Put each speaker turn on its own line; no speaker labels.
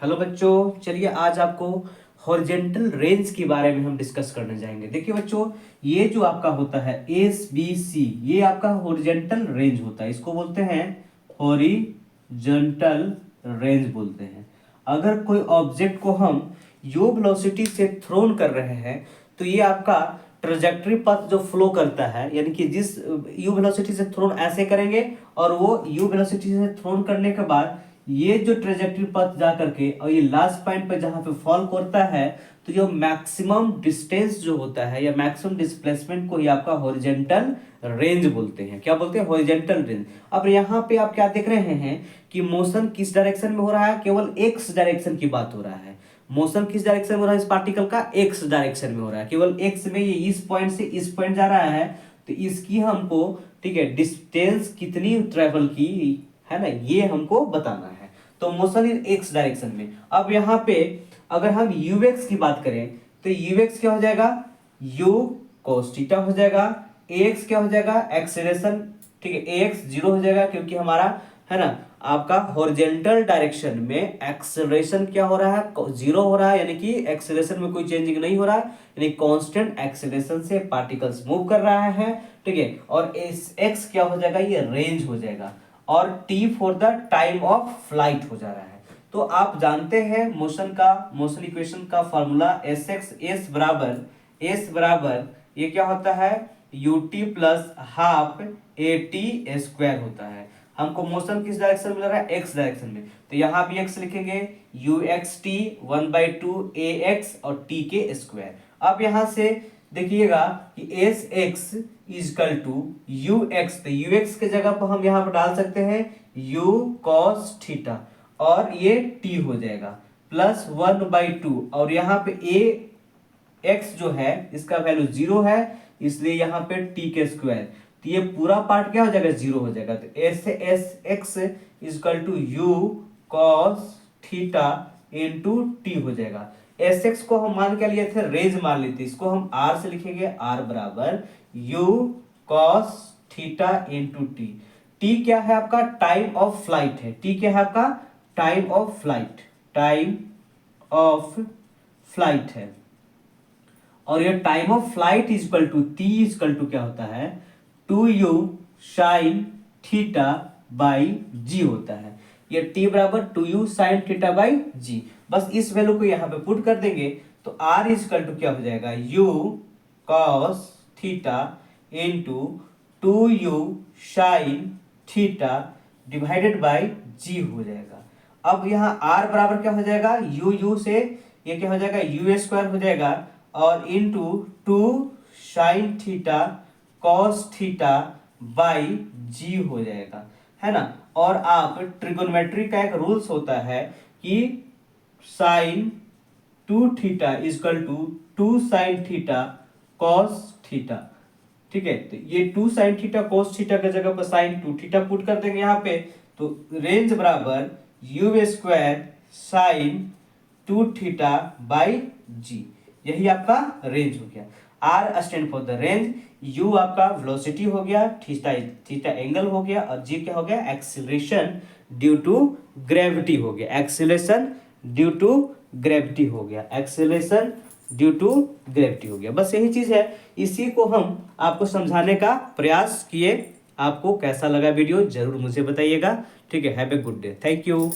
Hello बच्चों, चलिए आज आपको हॉरिजेंटल रेंज के बारे में हम डिस्कस करने जाएंगे। देखिए बच्चों, ये जो आपका होता है एस बी सी, ये आपका हॉरिजेंटल रेंज होता है। इसको बोलते हैं हॉरिजेंटल रेंज बोलते हैं। अगर कोई ऑब्जेक्ट को हम यू वेलोसिटी से थ्रोन कर रहे हैं तो ये आपका ट्रेजेक्टरी पथ जो फ्लो करता है, यानी कि जिस यू वेलोसिटी से थ्रोन ऐसे करेंगे और वो यू वेलोसिटी से थ्रोन करने के बाद ये जो ट्रेजेक्टरी पथ जा करके और ये लास्ट पॉइंट पे जहां पे फॉल करता है, तो जो मैक्सिमम डिस्टेंस जो होता है या मैक्सिमम डिस्प्लेसमेंट को ही आपका हॉरिजेंटल रेंज बोलते हैं। क्या बोलते हैं? Horizontal range. अब यहाँ पे आप क्या देख रहे हैं कि मोशन किस डायरेक्शन में हो रहा है? केवल एक्स डायरेक्शन की बात हो रहा है। मोशन किस डायरेक्शन में हो रहा है? इस पार्टिकल का एक्स डायरेक्शन में हो रहा है। केवल एक्स में ये इस पॉइंट से इस पॉइंट जा रहा है, तो इसकी हमको, ठीक है, डिस्टेंस कितनी ट्रेवल की है ना, ये हमको बताना है। तो मोशन इन एक्स डायरेक्शन में। अब यहाँ पे अगर हम यूएक्स की बात करें तो यूएक्स क्या हो जाएगा? यू cos थीटा हो जाएगा। एक्स क्या हो जाएगा? एक्सेलरेशन, ठीक है, एक्स जीरो हो जाएगा क्योंकि हमारा है ना आपका हॉरिजेंटल डायरेक्शन में एक्सेलरेशन क्या हो रहा है? जीरो हो रहा है, यानी कि एक्सेलरेशन में कोई चेंजिंग नहीं हो रहा है, यानी कांस्टेंट एक्सेलरेशन से पार्टिकल्स मूव कर रहा है, ठीक है। और एक्स क्या हो जाएगा? ये रेंज हो जाएगा। और T for the time of flight हो जा रहा है। तो आप जानते हैं मोशन इक्वेशन का फॉर्मूला एस बराबर ये क्या होता है? UT plus half A T square होता है। हमको मोशन किस डायरेक्शन में मिल रहा है? एक्स डायरेक्शन में, तो यहाँ भी एक्स लिखेंगे, u x t 1/2 a x और टी के स्क्वायर। अब यहाँ से देखिएगा कि s x equal to u x, तो यू एक्स के जगह पर हम यहाँ पर डाल सकते हैं यू कॉस थीटा और ये टी हो जाएगा प्लस 1/2, और यहाँ पे ए एक्स जो है इसका वैल्यू जीरो है, इसलिए यहाँ पे टी के स्क्वायर, तो ये पूरा पार्ट क्या हो जाएगा? जीरो हो जाएगा। तो s x equal to u cos theta into t हो जाएगा। एस एक्स को हम मान के लिए थे रेंज मान ली थी, इसको हम आर से लिखेंगे, आर बराबर u cos theta into t. T क्या है आपका? टाइम ऑफ फ्लाइट है। टी क्या है आपका? Time of flight, time of flight है। और ये time of flight equal to t equal to क्या होता है? 2u साइन थीटा बाई जी होता है। ये t बराबर 2u साइन थीटा बाई जी। बस इस वैल्यू को यहाँ पे पुट कर देंगे तो r इजकल टू क्या हो जाएगा? u cos theta into 2u sine theta divided by G हो जाएगा। अब यहाँ r बराबर क्या हो जाएगा? u से ये क्या हो जाएगा? यू स्क्वायर हो जाएगा और into 2 sine theta cos theta by G हो जाएगा, है ना। और आप ट्रिगोनोमेट्री का एक रूल्स होता है कि sine 2 theta equal to 2 sine theta cos theta, ठीक है। तो ये 2 साइन थीटा कॉस थीटा के जगह पर साइन 2 थीटा पुट कर देंगे यहाँ पे, तो रेंज बराबर U square sine 2 theta by G, यही आपका रेंज हो गया। R stand for the range, U आपका वेलोसिटी हो गया, थीटा एंगल हो गया, और जी क्या हो गया? एक्सीलरेशन ड्यू टू ग्रेविटी हो गया। एक्सीलरेशन ड्यू टू ग्रेविटी हो गया। एक्सीलरेशन ड्यू टू ग्रेविटी हो गया। बस यही चीज है, इसी को हम आपको समझाने का प्रयास किए। आपको कैसा लगा वीडियो जरूर मुझे बताइएगा, ठीक है। Have a good day, thank you.